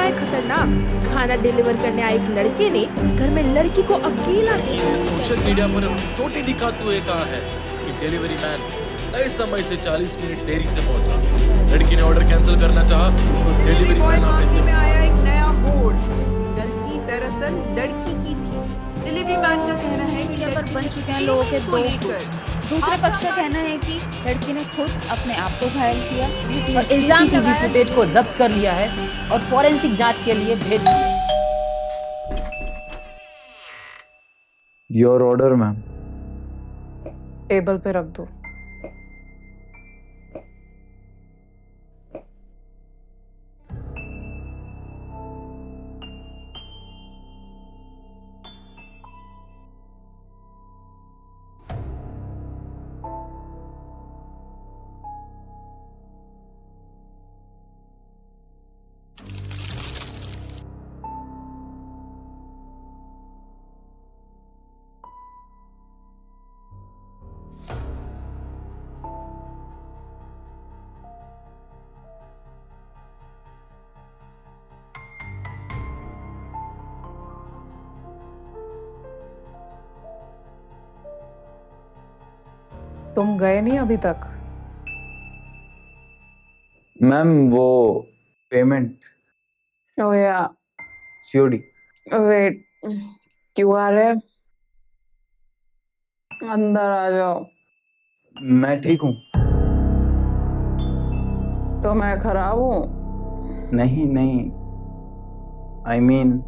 है खतरनाक। खाना डिलीवर करने आई एक लड़के ने घर में लड़की को अकेला ने सोशल मीडिया पर अपनी चोटी दिखाते हुए कहा है कि डिलीवरी मैन तय समय से 40 मिनट देरी से पहुंचा। लड़की ने ऑर्डर कैंसिल करना चाहा तो डिलीवरी मैन मामले में आया एक नया मोड़। गलती दरअसल लड़की की थी। डिलीवरी मैन का कहना है कि पर बन चुके हैं लोगों के दो गुट। दूसरे पक्ष का कहना है कि लड़की ने खुद अपने आप को घायल किया और इल्जाम लगाया। फुटेज को जब्त कर लिया है और फॉरेंसिक जांच के लिए भेज दिया। Your order ma'am. टेबल पे रख दो। तुम गए नहीं अभी तक? मैम वो पेमेंट ओह या सीओडी। वेट, क्यों आ रहे? अंदर आ जाओ। मैं ठीक हूँ। तो मैं खराब हूँ? नहीं नहीं, आई मीन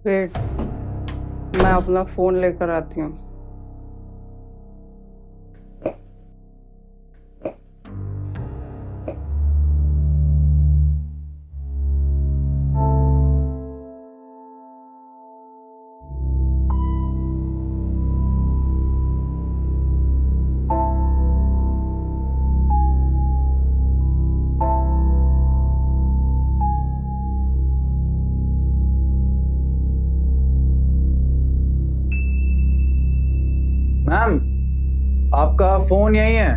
वेट, मैं अपना फोन लेकर आती हूँ। मैम आपका फोन यही है।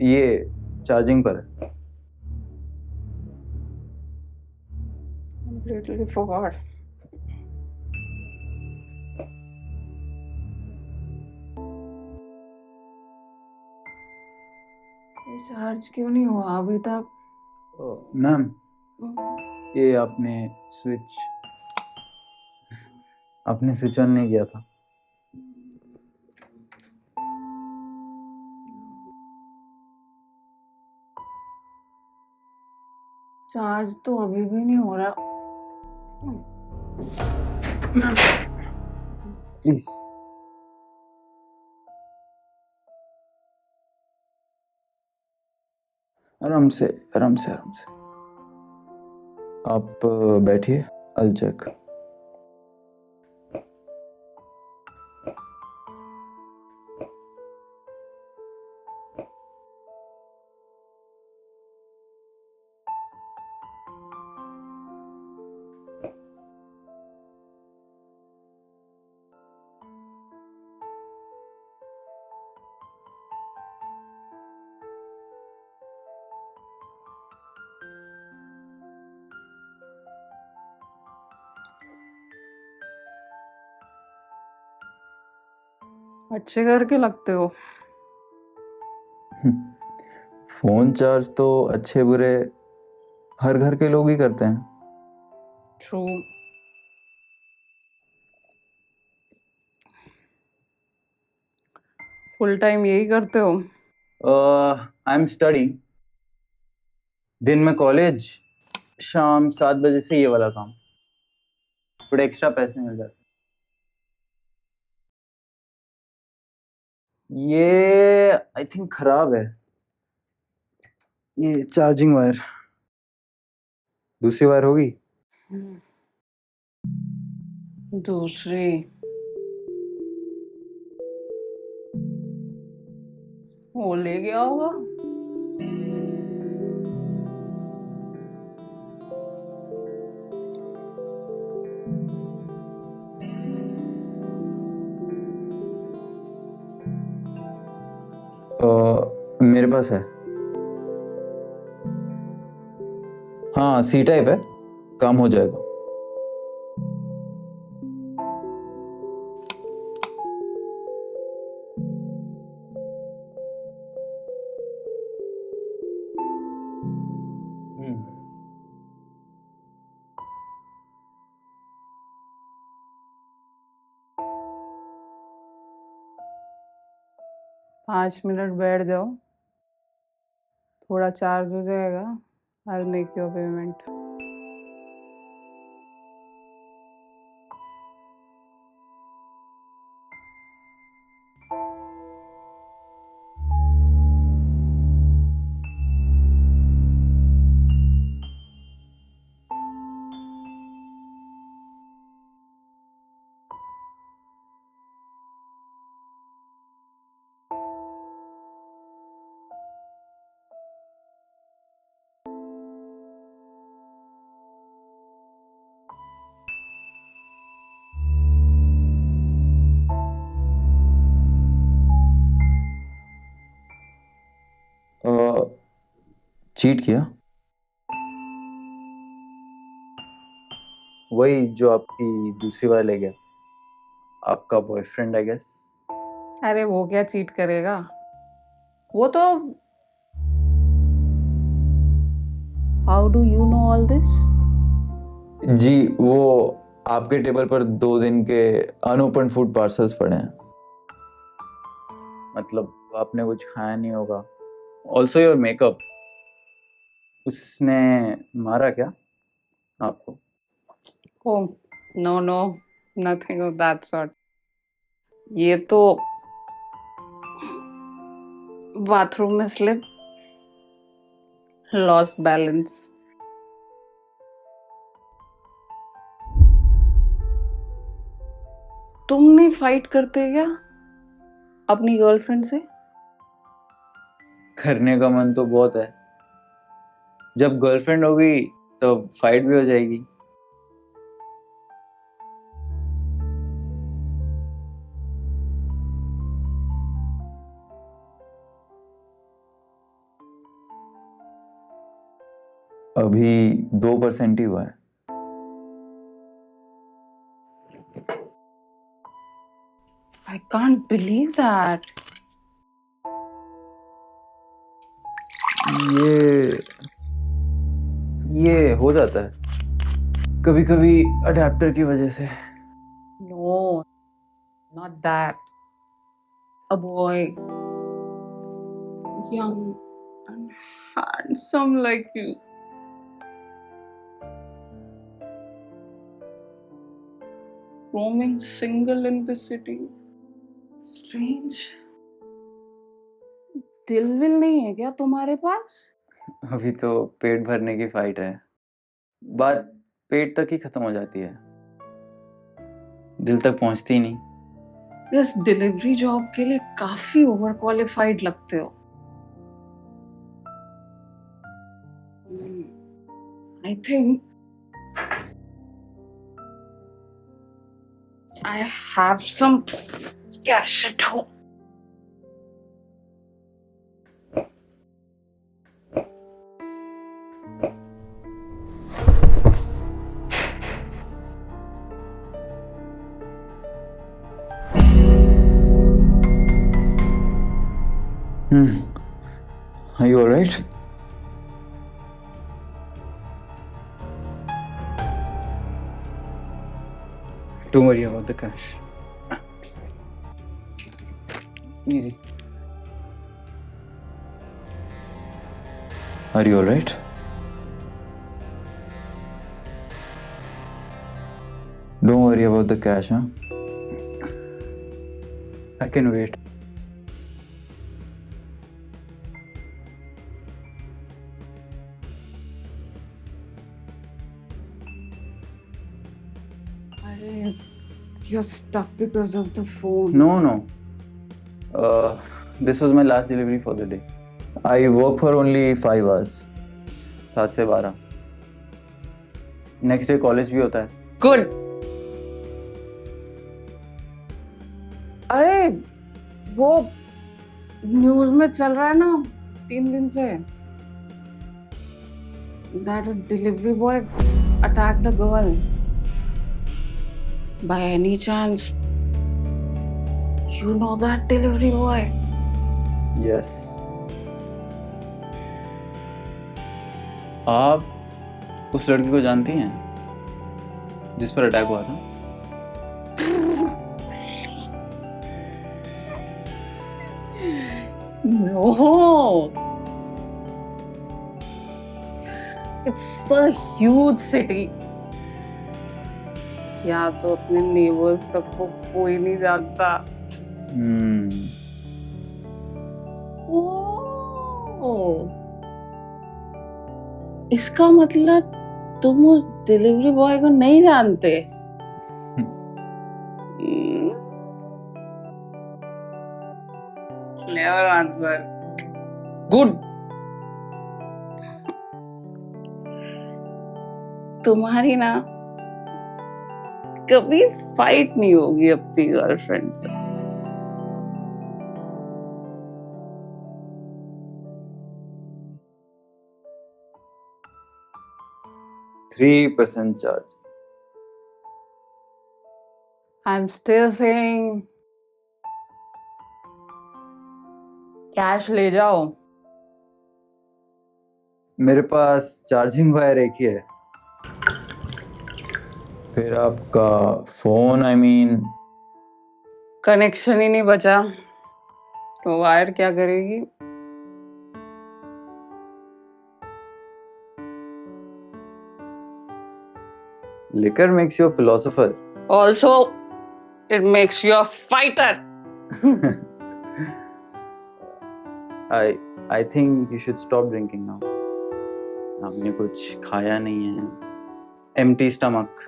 ये चार्जिंग पर है। Completely forgot. ये चार्ज क्यों नहीं हुआ अभी तक? मैम ये आपने स्विच ऑन नहीं किया था। चार्ज तो अभी भी नहीं हो रहा। प्लीज आराम से आराम से आराम से। आप बैठिए, I'll check। अच्छे करके लगते हो। फोन चार्ज तो अच्छे बुरे हर घर के लोग ही करते हैं। ट्रू। फुल टाइम यही करते हो? I am studying. दिन में कॉलेज, शाम 7 बजे से ये वाला काम। थोड़े एक्स्ट्रा पैसे मिल जाते। ये आई थिंक खराब है, ये चार्जिंग वायर। दूसरी वायर होगी? दूसरी वो ले गया होगा। मेरे पास है। हाँ, सी टाइप है, काम हो जाएगा। हम्म। 5 मिनट बैठ जाओ, थोड़ा चार्ज हो जाएगा। I will make your payment. Cheat किया? वही जो आपकी दूसरी बार ले गया, आपका बॉयफ्रेंड आई गेस। अरे वो क्या चीट करेगा, वो तो। How do you know all this? जी, वो आपके टेबल पर 2 दिन के अनओपन फूड पार्सल्स पड़े हैं। मतलब आपने कुछ खाया नहीं होगा। Also your makeup. उसने मारा क्या आपको? Oh, no, nothing of that sort. ये तो बाथरूम में स्लिप, लॉस्ट बैलेंस। तुम नहीं फाइट करते क्या अपनी गर्लफ्रेंड से? करने का मन तो बहुत है। जब गर्लफ्रेंड होगी तो फाइट भी हो जाएगी। अभी 2% ही हुआ है। I can't believe that. ये हो जाता है कभी कभी अडेप्टर की वजह से। No, not that. A boy, young and handsome like you. Roaming single in the city. Strange. दिल विल नहीं है क्या तुम्हारे पास? अभी तो पेट भरने की फाइट है। बात पेट तक ही खत्म हो जाती है, दिल तक पहुंचती ही नहीं। इस डिलीवरी जॉब के लिए काफी ओवर क्वालिफाइड लगते हो। I think I have some cash at home. Are you all right? Don't worry about the cash. Easy. Are you alright? Don't worry about the cash, huh? I can wait. अरे, you're stuck because of the phone. No. This was my last delivery for the day. I work for only 5 hours. 7 से 12. Next day college भी होता है. Good. अरे वो news में चल रहा है ना 3 दिन से that a delivery boy attacked a girl. By any chance, you know that delivery boy? Yes. आप उस लड़की को जानती हैं जिस पर अटैक हुआ था? No. It's a huge city. यहाँ तो अपने नेबर्स तक को कोई नहीं जानता. ओह, इसका मतलब तुम उस डिलीवरी बॉय को नहीं जानते? Clever answer. Good. तुम्हारी ना कभी फाइट नहीं होगी अपनी गर्लफ्रेंड से. 3% charge. I'm still saying cash ले जाओ. मेरे पास चार्जिंग वायर एक ही है. फिर आपका फोन, I mean, कनेक्शन ही नहीं बचा तो वायर क्या करेगी? liquor makes you a philosopher. Also, it makes you a fighter. I think you should stop drinking now. आपने कुछ खाया नहीं है. Empty stomach.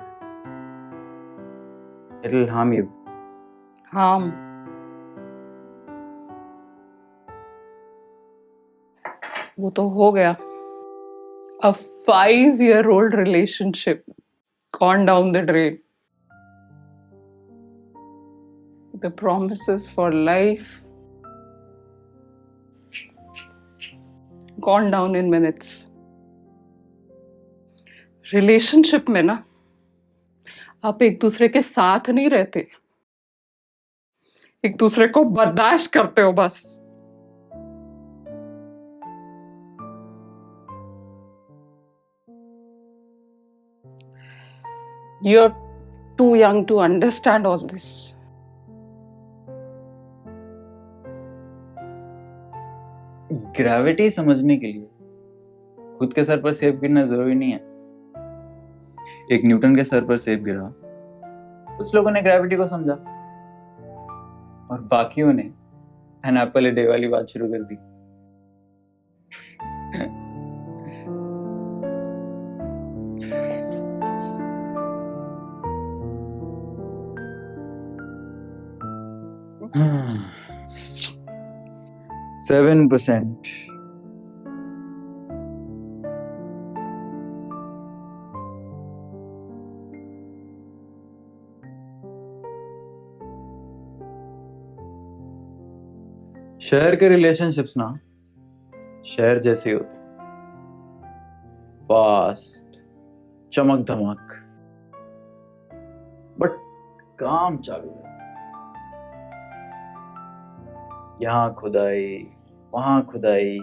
It'll harm you. Harm. वो तो हो गया. A 5-year-old relationship gone down the drain. The promises for life gone down in minutes. Relationship में ना आप एक दूसरे के साथ नहीं रहते, एक दूसरे को बर्दाश्त करते हो बस. You're too young to understand all this. Gravity समझने के लिए खुद के सर पर सेब गिरना जरूरी नहीं है. एक न्यूटन के सर पर सेब गिरा, कुछ लोगों ने ग्रेविटी को समझा और बाकियों ने एन एप्पल ए डे वाली बात शुरू कर दी. Hmm. 7%. शहर के रिलेशनशिप्स ना शहर जैसे ही होते, फास्ट, चमक धमक, बट काम चालू है. यहाँ खुदाई, वहां खुदाई.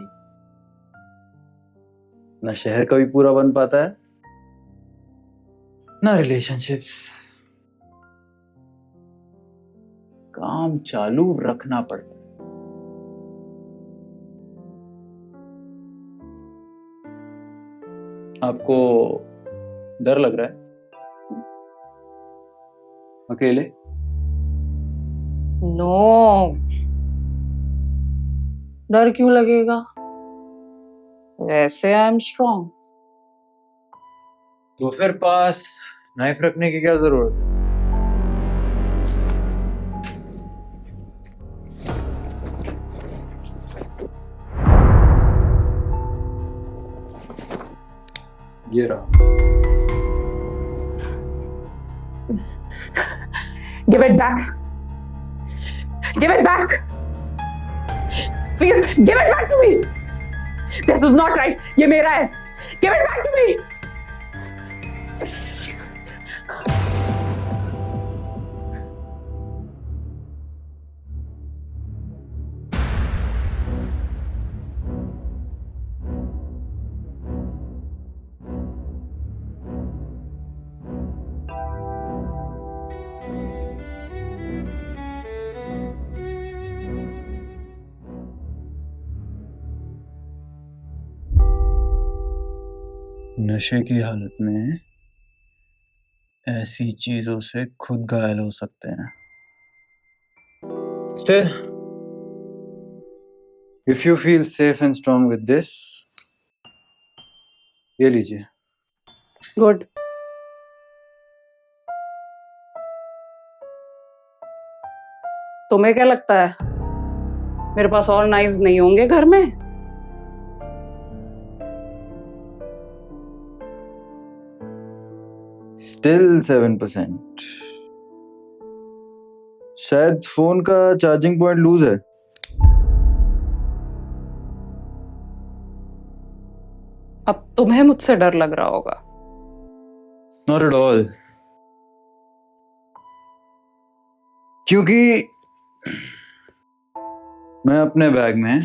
ना शहर कभी पूरा बन पाता है, ना रिलेशनशिप्स. काम चालू रखना पड़ता है. आपको डर लग रहा है अकेले? नो, डर क्यों लगेगा? वैसे आई एम स्ट्रॉन्ग। तो फिर पास नाइफ रखने की क्या जरूरत है? ये रहा। Give it back. Give it back. Please, give it back to me. This is not right. ये मेरा है. Give it back to me. नशे की हालत में ऐसी चीजों से खुद घायल हो सकते हैं। Still, if you feel safe and strong with this, ये लीजिए। Good. तुम्हें क्या लगता है मेरे पास और नाइव्स नहीं होंगे घर में? Still 7%. शायद फोन का चार्जिंग पॉइंट लूज है। अब तुम्हें मुझसे डर लग रहा होगा। Not at all. क्योंकि मैं अपने बैग में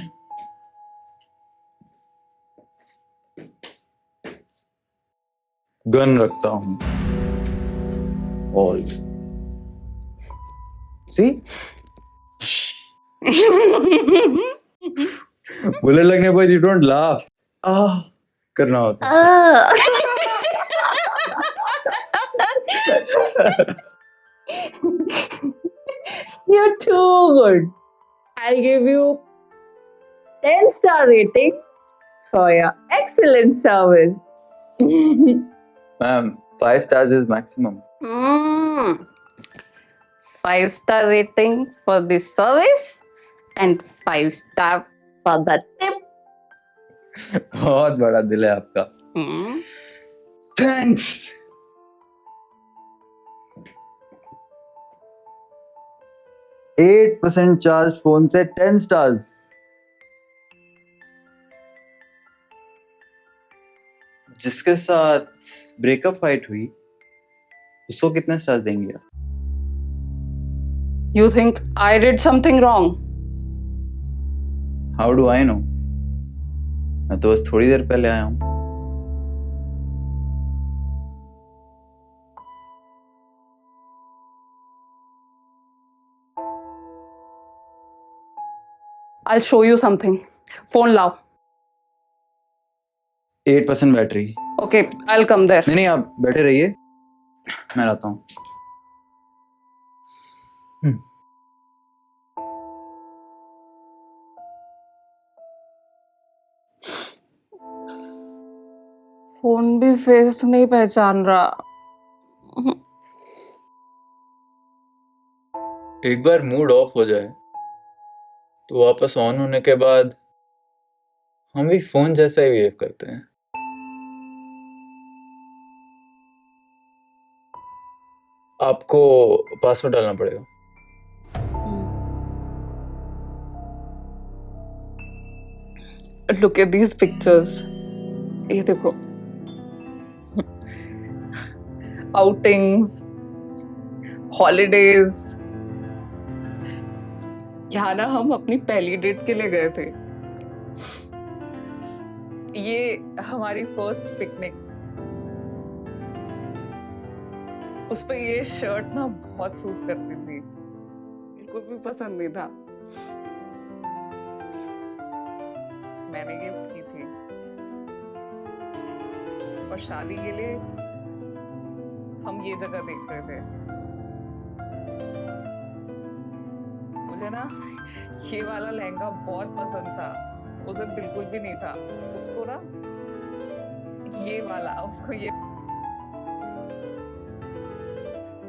गन रखता हूं। Always. See? बुलेट लगने पर you don't laugh. करना होता है। You're too good. I'll give you 10-star rating for your excellent service. Ma'am, 5 stars is maximum. 5-star rating for the service and 5-star for the tip. बहुत बड़ा दिल है आपका। Thanks. %8 चार्ज फोन से 10 stars. जिसके साथ ब्रेकअप फाइट हुई उसको कितने स्टार्स देंगे आप? You think I did something wrong? How do I know? मैं तो बस थोड़ी देर पहले आया हूँ। I'll show you something. Phone लाओ। 8% battery. Okay, I'll come there. नहीं आप बैठे रहिए, मैं लाता हूँ। फोन भी फेस नहीं पहचान रहा। एक बार मूड ऑफ हो जाए तो वापस ऑन होने के बाद हम भी फोन जैसा ही बिहेव करते हैं। आपको पासवर्ड डालना पड़ेगा। Look at these pictures. ये देखो। Outings, holidays. यहाँ ना हम अपनी पहली डेट के लिए गए थे। ये हमारी फर्स्ट पिकनिक। उस पे ये शर्ट ना बहुत सूट करती थी, बिल्कुल भी पसंद नहीं था। मैंने गिफ्ट की थी और शादी के लिए हम ये जगह देख रहे थे। मुझे ना ये वाला लहंगा बहुत पसंद था, उसे बिल्कुल भी नहीं था। उसको ना ये वाला, उसको ये,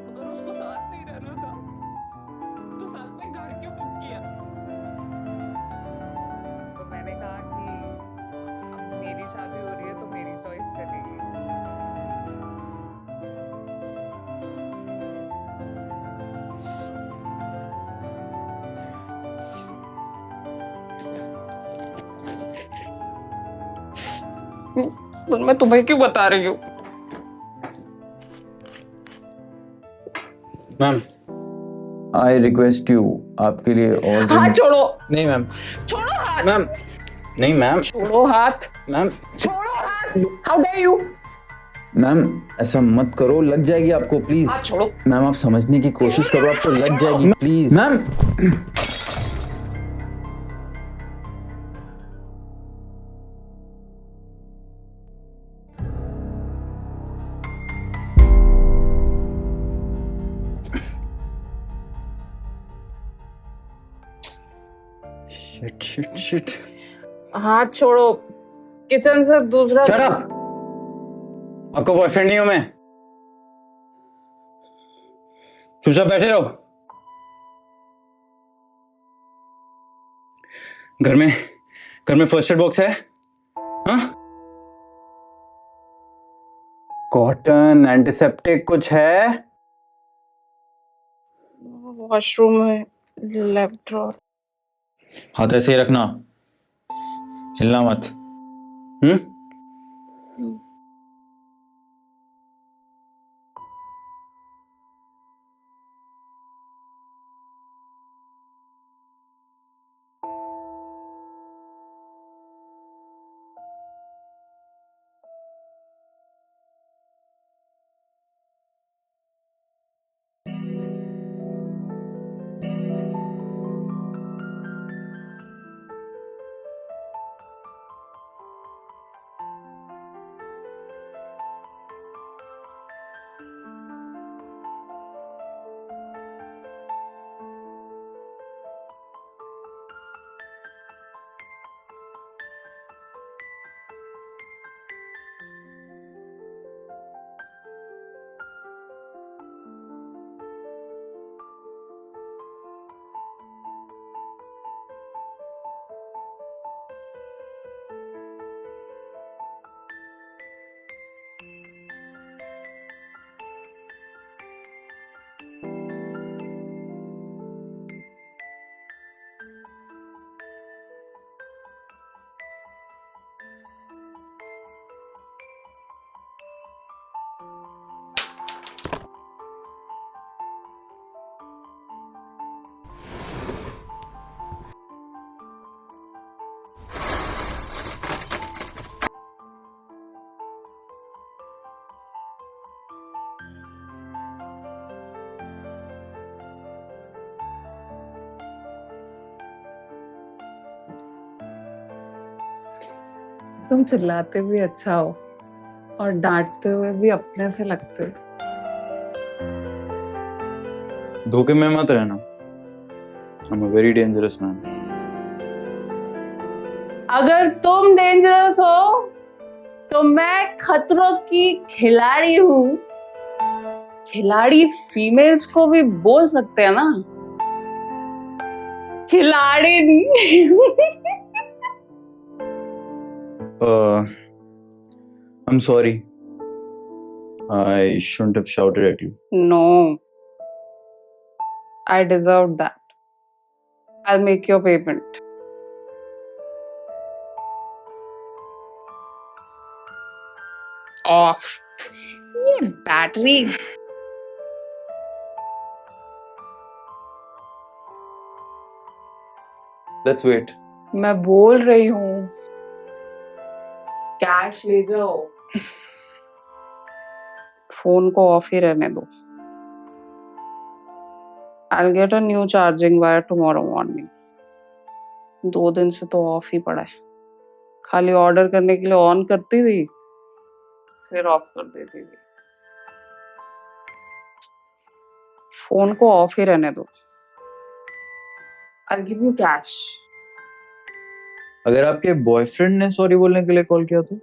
अगर उसको साथ नहीं रहना था तो साथ में घर क्यों बुक किया? तो मैंने कहा कि अब मेरी शादी हो रही है तो मेरी चॉइस चलेगी। पर मैं तुम्हें क्यों बता रही हूँ? मैम, आई रिक्वेस्ट यू, आपके लिए और हाथ छोड़ो। नहीं मैम, छोड़ो हाथ। मैम, नहीं मैम, छोड़ो हाथ। मैम, छोड़ो हाथ। How dare you? मैम ऐसा मत करो, लग जाएगी आपको, प्लीज। हाथ छोड़ो। मैम आप समझने की कोशिश करो, आपको लग जाएगी, please. Ma'am shit shit shit, हाथ छोड़ो। किचन से दूसरा। शट अप, आपका बॉयफ्रेंड नहीं हूं मैं, चुपचाप बैठे रहो। घर में फर्स्ट एड बॉक्स है? हाँ, कॉटन, एंटीसेप्टिक कुछ है? वॉशरूम में लेफ्ट ड्रॉर। हाथ ऐसे ही रखना, हिलना मत। हम्म, तुम चिल्लाते भी अच्छा हो और डांटते हुए भी अपने से लगते हो। धोखे में मत रहना, I'm a very dangerous man. अगर तुम डेंजरस हो तो मैं खतरों की खिलाड़ी हूँ। खिलाड़ी फीमेल्स को भी बोल सकते हैं ना, खिलाड़ी नहीं। I'm sorry. I shouldn't have shouted at you. No, I deserved that. I'll make your payment. Off. ये बैटरी। Let's wait. मैं बोल रही हूँ कैश ले जाओ। फोन को ऑफ ही रहने दो। I'll get a new charging wire tomorrow morning. 2 दिन से तो ऑफ ही पड़ा है। खाली ऑर्डर करने के लिए ऑन करती थी, फिर ऑफ कर देती थी। फोन को ऑफ ही रहने दो। I'll give you cash. अगर आपके बॉयफ्रेंड ने सॉरी बोलने के लिए कॉल किया तो?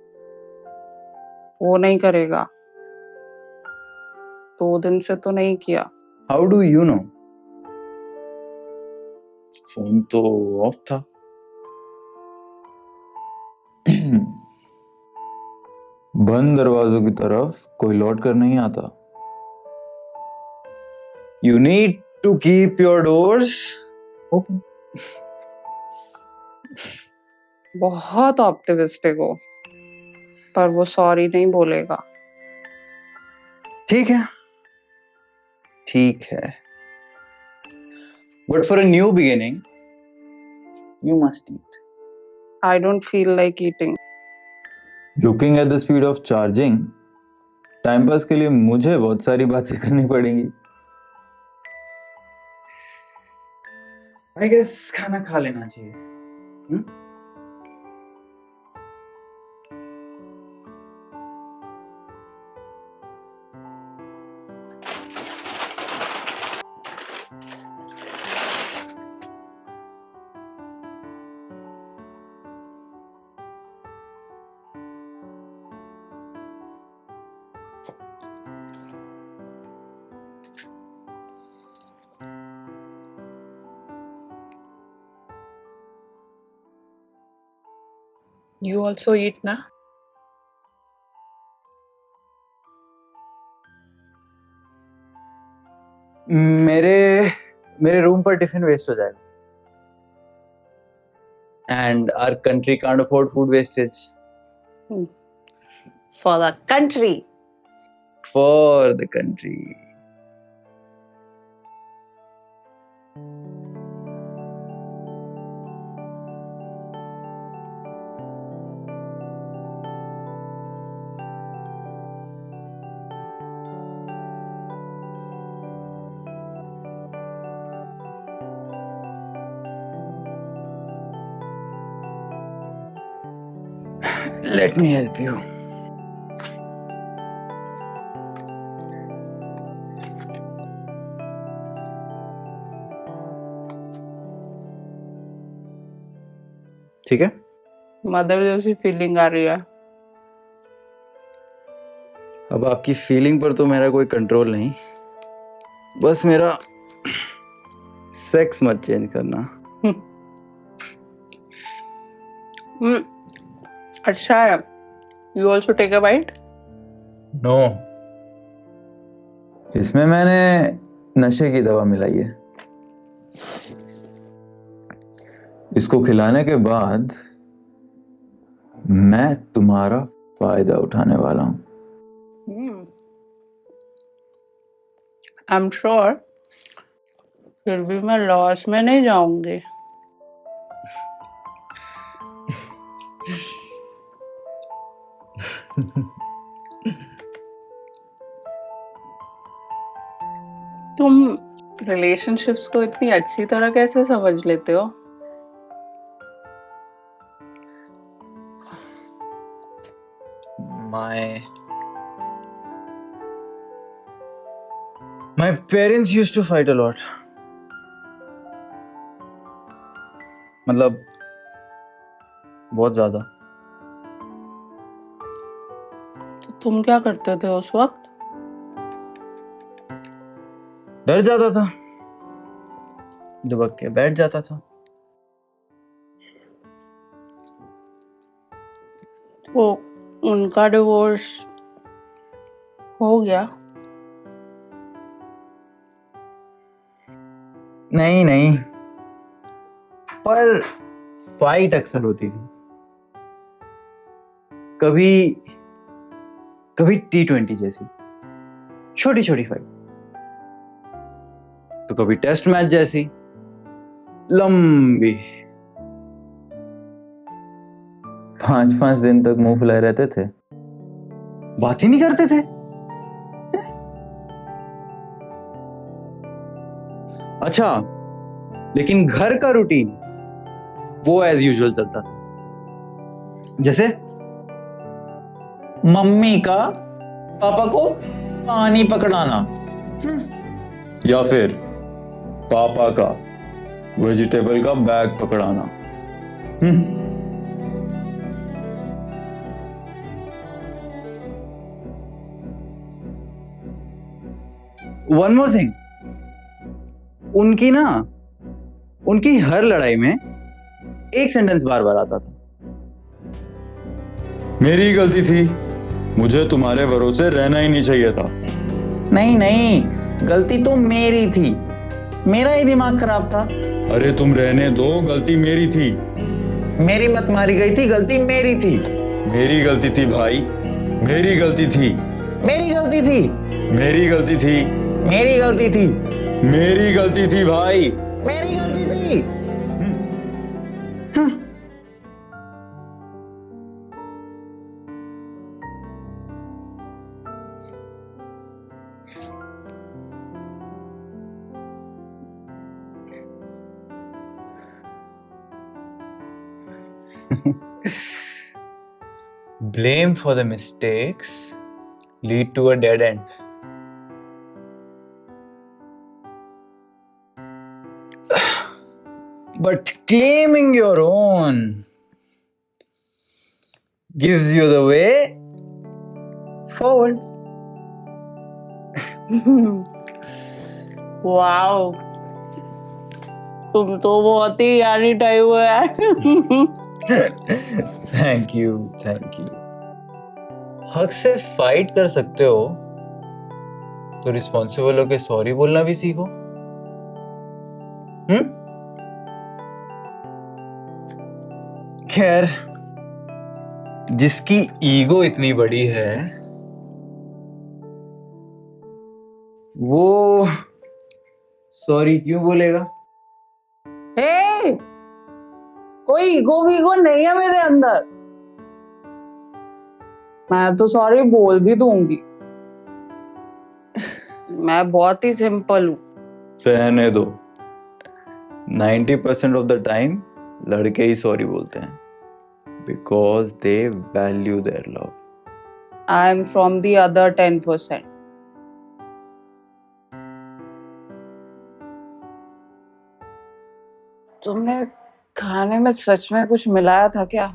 वो नहीं करेगा। 2 दिन से तो नहीं किया। How do you no? Phone तो ऑफ था। बंद दरवाजों की तरफ कोई लौट कर नहीं आता। You need to keep your doors open. बहुत ऑप्टिमिस्टिक हो, पर वो सॉरी नहीं बोलेगा। ठीक है, ठीक है। But for a new beginning you must eat. I don't feel like eating. Looking at the speed of charging, time pass के लिए मुझे बहुत सारी बातें करनी पड़ेंगी। आई गेस खाना खा लेना चाहिए। You also eat ना? मेरे रूम पर टिफिन वेस्ट हो जाएगा। And our country can't afford food wastage. For the country. For the country. Let me help you. ठीक है? मदर जैसी फीलिंग आ रही है। अब आपकी फीलिंग पर तो मेरा कोई कंट्रोल नहीं, बस मेरा सेक्स मत चेंज करना। अच्छा है। You also take a bite? No, इसमें मैंने नशे की दवा मिलाई है। इसको खिलाने के बाद मैं तुम्हारा फायदा उठाने वाला हूं। I'm sure। फिर भी मैं लॉस में नहीं जाऊंगी। तुम रिलेशनशिप्स को इतनी अच्छी तरह कैसे समझ लेते हो? My parents used to fight a lot. मतलब बहुत ज्यादा। तो तुम क्या करते थे उस वक्त? डर जाता था, दुबक के बैठ जाता था। वो उनका डिवोर्स हो गया? नहीं नहीं, पर फाइट अक्सर होती थी। कभी कभी T20 जैसी छोटी छोटी फाइट, तो कभी टेस्ट मैच जैसी लंबी। 5-5 दिन तक मुंह फुलाए रहते थे, बात ही नहीं करते थे। अच्छा, लेकिन घर का रूटीन वो एज यूजुअल चलता था। जैसे मम्मी का पापा को पानी पकड़ाना, या फिर पापा का वेजिटेबल का बैग पकड़ाना। वन मोर थिंग, उनकी हर लड़ाई में एक सेंटेंस बार बार आता था, मेरी गलती थी, मुझे तुम्हारे भरोसे रहना ही नहीं चाहिए था। नहीं, गलती तो मेरी थी, मेरा ही दिमाग खराब था। अरे तुम रहने दो, गलती मेरी थी। मेरी मत मारी गई थी, गलती मेरी थी। मेरी गलती थी भाई, मेरी गलती थी। मेरी गलती थी, मेरी गलती थी। मेरी गलती थी, मेरी गलती थी भाई, मेरी गलती थी। Blame for the mistakes lead to a dead end. But claiming your own gives you the way forward. Wow, तुम तो बहुत ही यानी टाइप हो यार। Thank you. हक से फाइट कर सकते हो तो रिस्पॉन्सिबल होके सॉरी बोलना भी सीखो। खैर, जिसकी ईगो इतनी बड़ी है वो सॉरी क्यों बोलेगा? हे, कोई ईगो वीगो नहीं है मेरे अंदर। मैं तो सॉरी बोल भी दूंगी। मैं बहुत ही सिंपल हूँ। रहने दो, 90% ऑफ द टाइम लड़के ही सॉरी बोलते हैं because they value their love. I am from the other 10%. तुमने खाने में सच में कुछ मिलाया था क्या?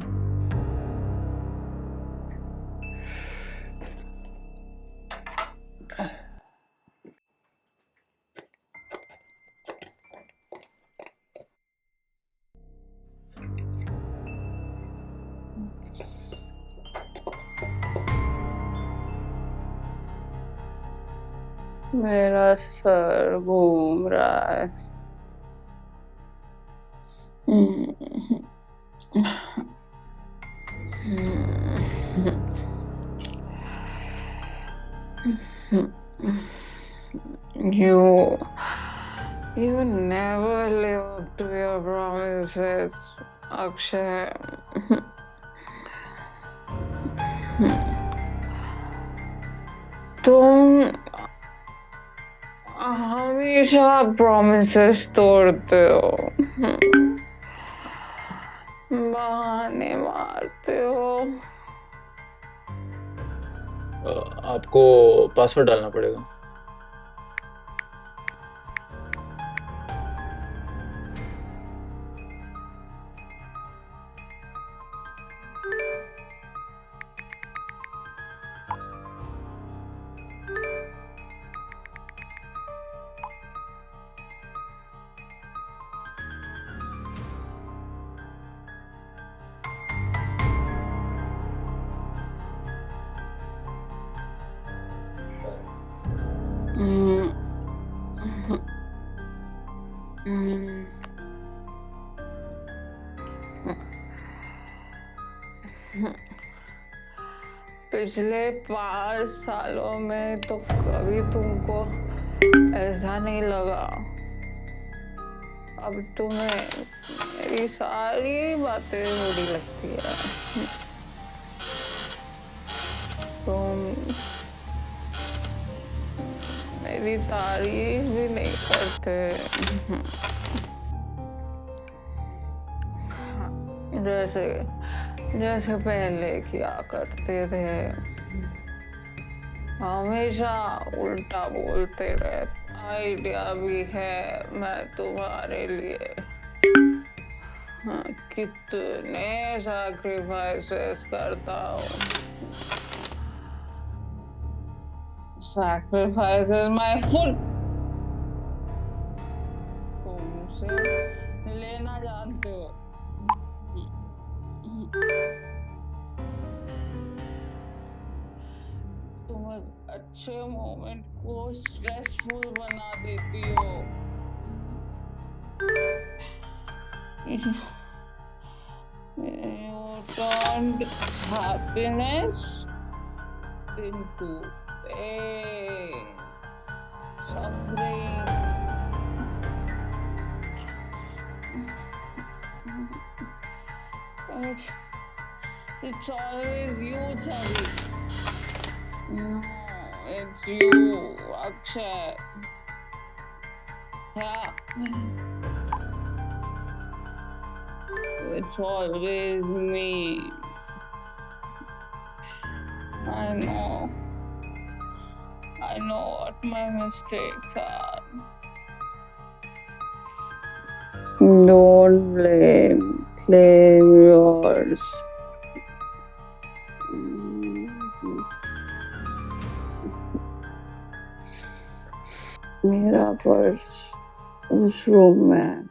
मेरा सर घूम रहा है। You never live up to your promises, Akshay. तुम हमेशा प्रॉमिसेस तोड़ते हो, बहाने मारते हो। आपको पासवर्ड डालना पड़ेगा। पिछले 5 सालों में तो कभी तुमको ऐसा नहीं लगा। अब तुम्हें मेरी सारी बातें बुरी लगती है। तुम मेरी तारीफ भी नहीं करते। जैसे पहले किया करते थे। हमेशा उल्टा बोलते रहते। आइडिया भी है मैं तुम्हारे लिए। हाँ, कितने सैक्रिफाइसेस करता हूँ। Sacrifices my foot. तुमसे लेना जानते हो। तुम अच्छे मोमेंट को स्ट्रेसफुल बना देती हो। You turned happiness into pain, suffering. It's always you, Chavi. No, it's you, Akshay. Yeah. It's always me. I know what my mistakes are. Don't claim yours. मेरा पर्स उस रूम में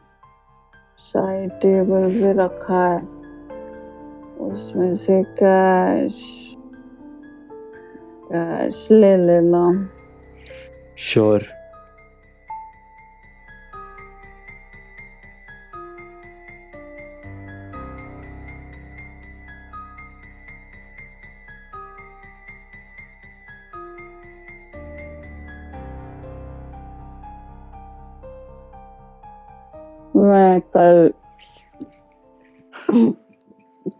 side table पे रखा है। उसमें से cash ले लेना। श्योर। मैं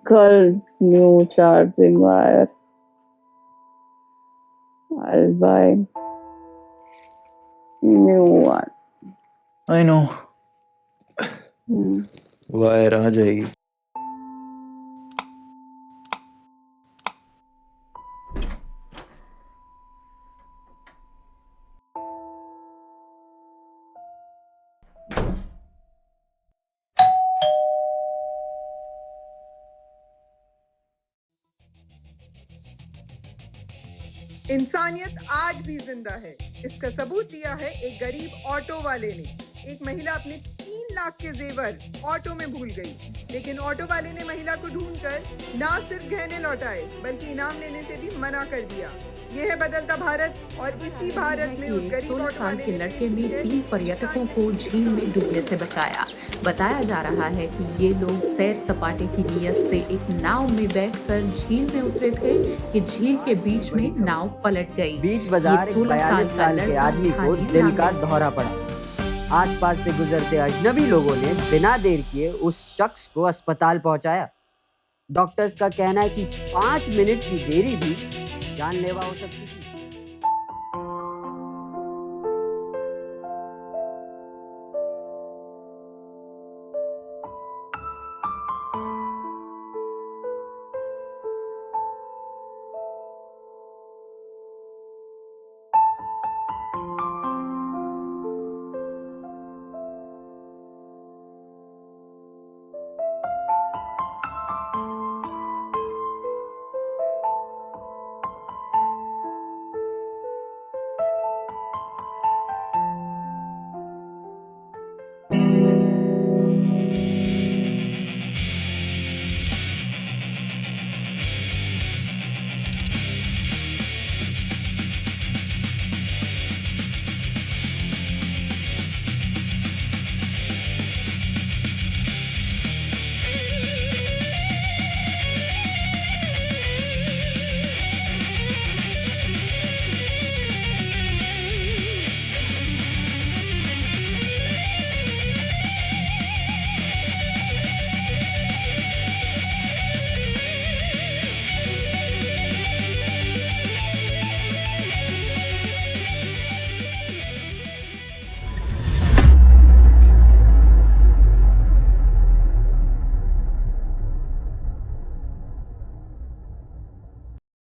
कल new charging wire I'll buy new one. I know wire आ जाएगी। इंसानियत आज भी जिंदा है। इसका सबूत दिया है एक गरीब ऑटो वाले ने। एक महिला अपने 3 लाख के जेवर ऑटो में भूल गई, लेकिन ऑटो वाले ने महिला को ढूंढकर ना सिर्फ गहने लौटाए बल्कि इनाम लेने से भी मना कर दिया। यह है बदलता भारत, और इसी भारत में उस गरीब 16 ऑटो साल वाले के ने लड़के ने देखी है 3 पर्यटकों को झील में डूबने से बचाया। बताया जा रहा है कि ये लोग सैर सपाटे की नियत से एक नाव में बैठकर झील में उतरे थे कि झील के बीच में नाव पलट गई। बीच बाजार एक 42 साल के आदमी को दिल का दौरा पड़ा। आसपास से गुजरते अजनबी लोगों ने बिना देर किए उस शख्स को अस्पताल पहुंचाया। डॉक्टर्स का कहना है कि 5 मिनट की देरी भी जानलेवा हो सकती थी।